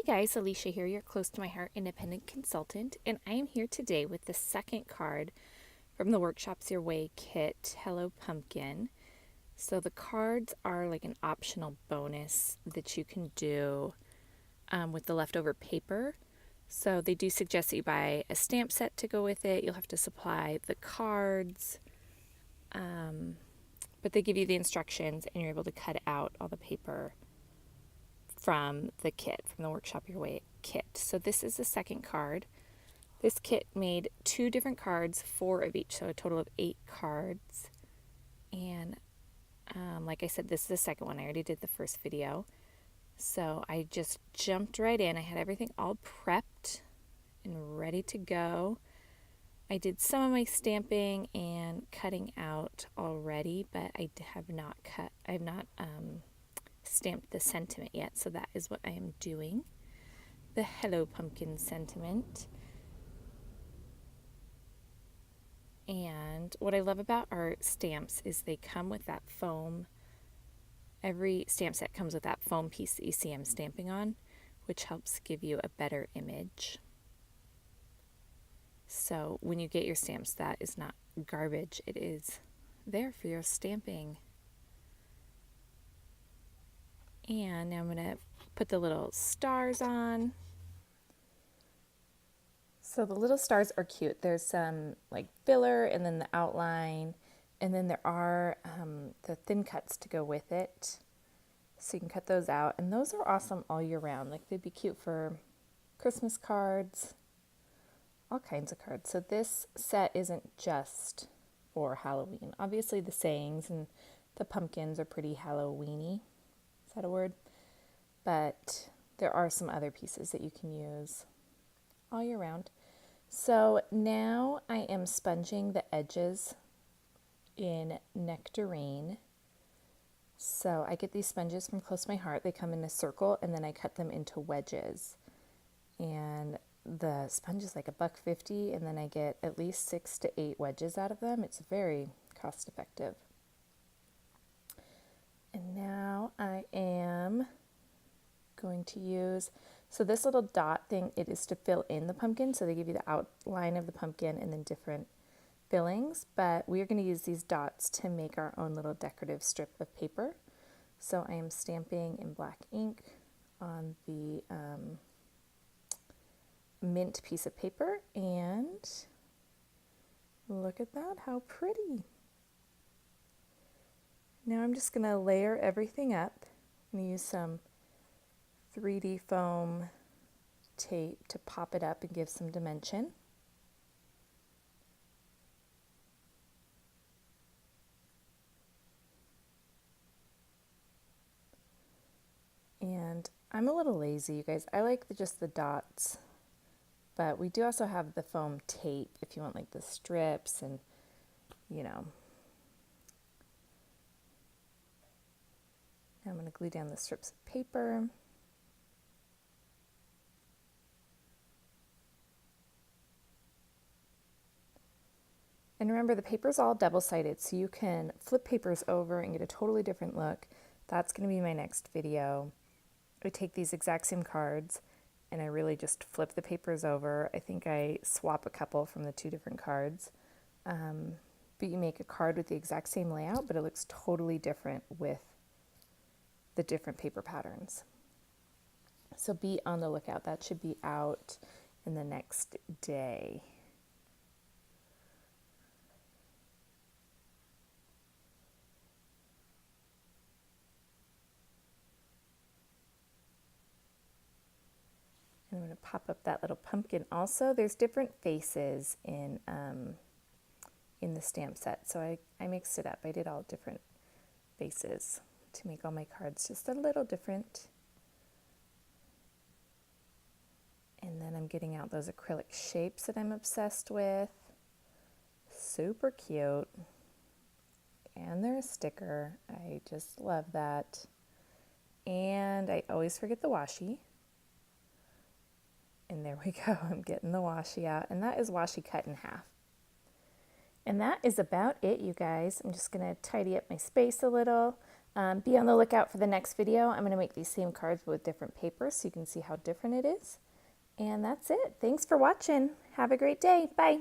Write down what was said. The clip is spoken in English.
Hi guys, Alicia here, your close to my heart independent consultant, and I am here today with the second card from the Workshops Your Way kit, Hello Pumpkin. So the cards are like an optional bonus that you can do with the leftover paper. So they do suggest that you buy a stamp set to go with it. You'll have to supply the cards, but they give you the instructions and you're able to cut out all the paper from the kit, from the Workshop Your Way kit. So this is the second card. This kit made 2 different cards, 4 of each, so a total of 8 cards. And like I said, this is the second one. I already did the first video. So I just jumped right in. I had everything all prepped and ready to go. I did some of my stamping and cutting out already, but I have not stamped the sentiment yet, so that is what I am doing. The Hello Pumpkin sentiment. And what I love about our stamps is they come with that foam. Every stamp set comes with that foam piece that you see I'm stamping on, which helps give you a better image. So when you get your stamps, that is not garbage. It is there for your stamping. And now I'm going to put the little stars on. So the little stars are cute. There's some like filler and then the outline, and then there are the thin cuts to go with it. So you can cut those out, and those are awesome all year round. Like they'd be cute for Christmas cards, all kinds of cards. So this set isn't just for Halloween. Obviously the sayings and the pumpkins are pretty Halloweeny. Is that a word? But there are some other pieces that you can use all year round. So now I am sponging the edges in Nectarine. So I get these sponges from Close to My Heart. They come in a circle and then I cut them into wedges. And the sponge is like $1.50, and then I get at least 6 to 8 wedges out of them. It's very cost effective. And now I am going to use, so this little dot thing, it is to fill in the pumpkin. So they give you the outline of the pumpkin and then different fillings, but we are going to use these dots to make our own little decorative strip of paper. So I am stamping in black ink on the mint piece of paper, and look at that, how pretty. Now I'm just going to layer everything up. I'm going to use some 3D foam tape to pop it up and give some dimension. And I'm a little lazy, you guys. I like just the dots, but we do also have the foam tape if you want like the strips and, you know. Now I'm going to glue down the strips of paper. And remember, the paper is all double-sided, so you can flip papers over and get a totally different look. That's going to be my next video. I take these exact same cards and I really just flip the papers over. I think I swap a couple from the 2 different cards. But you make a card with the exact same layout, but it looks totally different with the different paper patterns. So be on the lookout. That should be out in the next day. I'm going to pop up that little pumpkin also. There's different faces in the stamp set, so I mixed it up. I did all different faces to make all my cards just a little different. And then I'm getting out those acrylic shapes that I'm obsessed with. Super cute. And they're a sticker. I just love that. And I always forget the washi. And there we go, I'm getting the washi out. And that is washi cut in half. And that is about it, you guys. I'm just going to tidy up my space a little. Be on the lookout for the next video. I'm going to make these same cards but with different papers so you can see how different it is. And that's it. Thanks for watching. Have a great day. Bye.